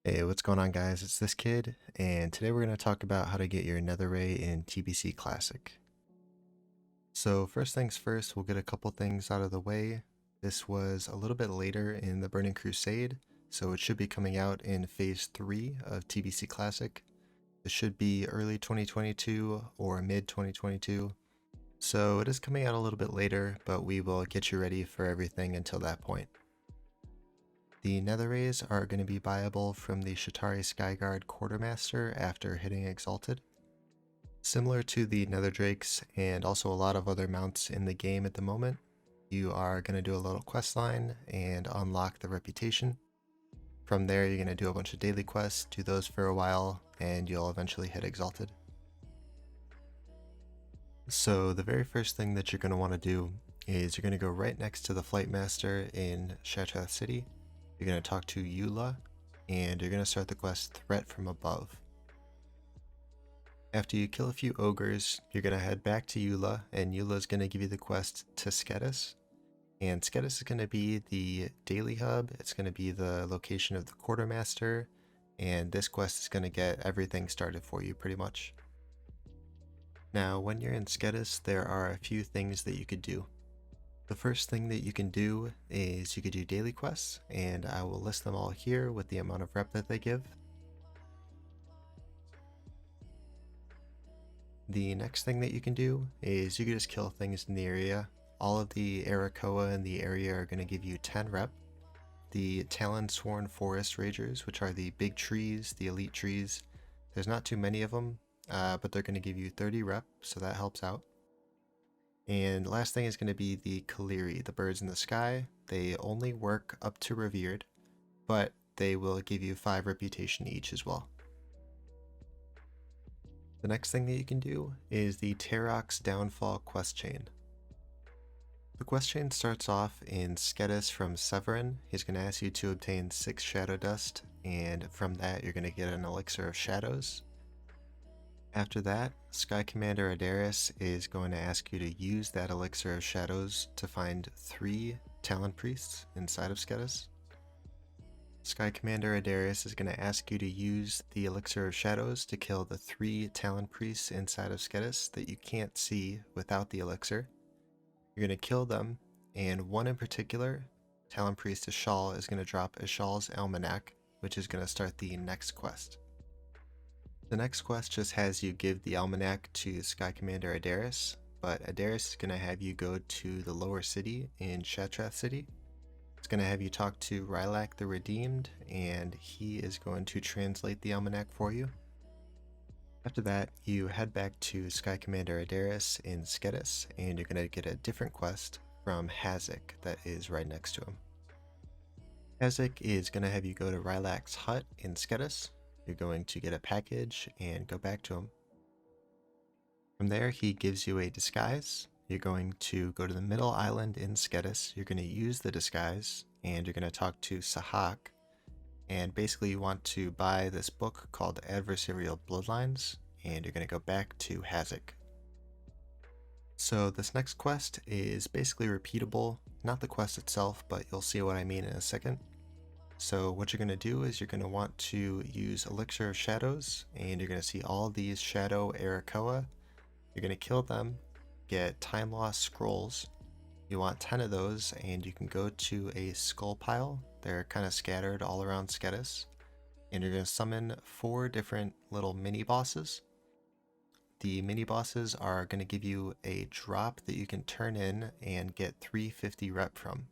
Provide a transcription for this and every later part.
Hey, what's going on guys? It's this kid, and today we're going to talk about how to get your Nether Ray in TBC Classic. So first things first, we'll get a couple things out of the way. This was a little bit later in the Burning Crusade, so it should be coming out in Phase 3 of TBC Classic. It should be early 2022 or mid 2022. So it is coming out a little bit later, but we will get you ready for everything until that point. The Nether Rays are going to be buyable from the Sha'tari Skyguard Quartermaster after hitting Exalted. Similar to the Nether Drakes and also a lot of other mounts in the game at the moment, you are going to do a little quest line and unlock the reputation. From there you're going to do a bunch of daily quests, do those for a while, and you'll eventually hit Exalted. So the very first thing that you're going to want to do is you're going to go right next to the Flight Master in Shatari City. You're going to talk to Eula, and you're going to start the quest Threat from Above. After you kill a few ogres, you're going to head back to Eula, and Eula is going to give you the quest to Skedis. And Skedis is going to be the daily hub, it's going to be the location of the Quartermaster, and this quest is going to get everything started for you pretty much. Now, when you're in Skedis, there are a few things that you could do. The first thing that you can do is you could do daily quests, and I will list them all here with the amount of rep that they give. The next thing that you can do is you can just kill things in the area. All of the Arakoa in the area are going to give you 10 rep. The Talon Sworn Forest Ragers, which are the big trees, the elite trees, there's not too many of them, but they're going to give you 30 rep, so that helps out. And last thing is going to be the Kaliri, the birds in the sky. They only work up to Revered, but they will give you 5 reputation each as well. The next thing that you can do is the Shatari Downfall quest chain. The quest chain starts off in Skedis from Severin. He's going to ask you to obtain 6 Shadow Dust, and from that you're going to get an Elixir of Shadows. After that, Sky Commander Adaris is going to ask you to use that Elixir of Shadows to find 3 Talon Priests inside of Skedis. Sky Commander Adaris is going to ask you to use the Elixir of Shadows to kill the 3 Talon Priests inside of Skedis that you can't see without the Elixir. You're going to kill them, and one in particular, Talon Priest Ishal, is going to drop Ishal's Almanac, which is going to start the next quest. The next quest just has you give the Almanac to Sky Commander Adaris, but Adaris is going to have you go to the lower city in Shatari City. It's going to have you talk to Rylak the Redeemed, and he is going to translate the Almanac for you. After that, you head back to Sky Commander Adaris in Skedis, and you're going to get a different quest from Hazik that is right next to him. Hazik is going to have you go to Rylak's hut in Skedis. You're going to get a package and go back to him. From there, he gives you a disguise. You're going to go to the middle island in Skedis. You're going to use the disguise, and you're going to talk to Sahak. And basically you want to buy this book called Adversarial Bloodlines, and you're going to go back to Hazik. So this next quest is basically repeatable, not the quest itself, but you'll see what I mean in a second. So what you're going to do is you're going to want to use Elixir of Shadows, and you're going to see all these Shadow Arakoa. You're going to kill them, get Time Loss Scrolls. You want 10 of those, and you can go to a skull pile. They're kind of scattered all around Skedis. And you're going to summon 4 different little mini bosses. The mini bosses are going to give you a drop that you can turn in and get 350 rep from.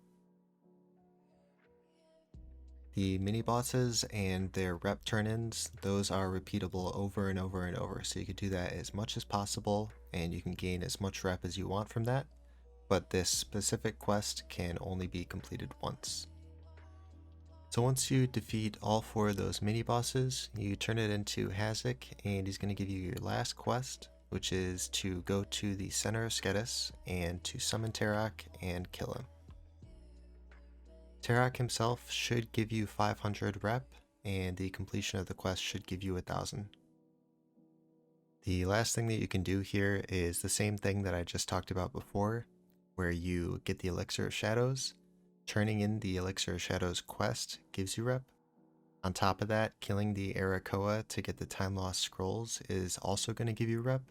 The mini bosses and their rep turn-ins, those are repeatable over and over and over, so you can do that as much as possible, and you can gain as much rep as you want from that, but this specific quest can only be completed once. So once you defeat all 4 of those mini bosses, you turn it into Hazik, and he's going to give you your last quest, which is to go to the center of Skedis and to summon Terok and kill him. Terok himself should give you 500 rep, and the completion of the quest should give you 1000. The last thing that you can do here is the same thing that I just talked about before, where you get the Elixir of Shadows. Turning in the Elixir of Shadows quest gives you rep. On top of that, killing the Arakoa to get the time lost scrolls is also going to give you rep.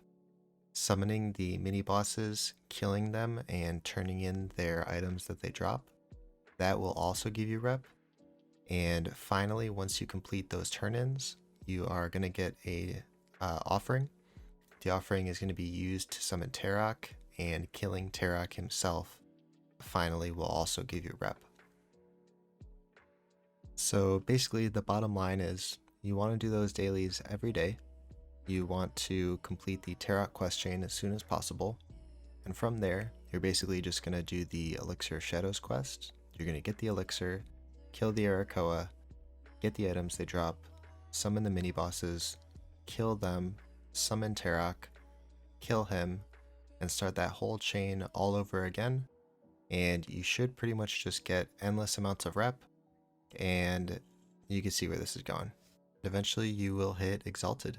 Summoning the mini bosses, killing them, and turning in their items that they drop, that will also give you rep. And finally, once you complete those turn-ins, you are going to get a offering. The offering is going to be used to summon Tarok, and killing Tarok himself finally will also give you rep. So basically the bottom line is you want to do those dailies every day. You want to complete the Tarok quest chain as soon as possible. And from there, you're basically just going to do the Elixir of Shadows quest. You're going to get the elixir, kill the Arakoa, get the items they drop, summon the mini bosses, kill them, summon Tarok, kill him, and start that whole chain all over again. And you should pretty much just get endless amounts of rep, and you can see where this is going. Eventually you will hit Exalted.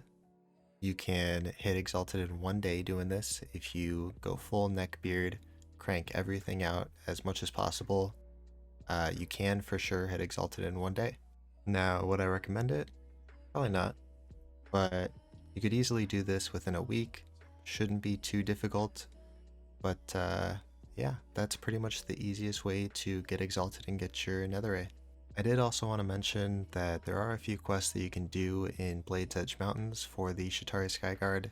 You can hit Exalted in one day doing this if you go full neck beard, crank everything out as much as possible. You can for sure hit Exalted in one day. Now, would I recommend it? Probably not, but you could easily do this within a week. Shouldn't be too difficult, but yeah, that's pretty much the easiest way to get Exalted and get your Nether Ray. I did also want to mention that there are a few quests that you can do in Blade's Edge Mountains for the Sha'tari Skyguard.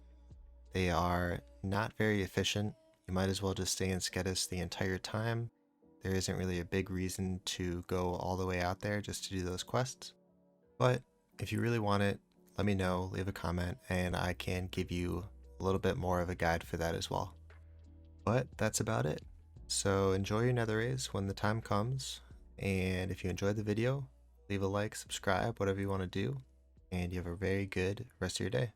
They are not very efficient. You might as well just stay in Skedis the entire time. There isn't really a big reason to go all the way out there just to do those quests. But if you really want it, let me know, leave a comment, and I can give you a little bit more of a guide for that as well. But that's about it. So enjoy your Nether Rays when the time comes. And if you enjoyed the video, leave a like, subscribe, whatever you want to do, and you have a very good rest of your day.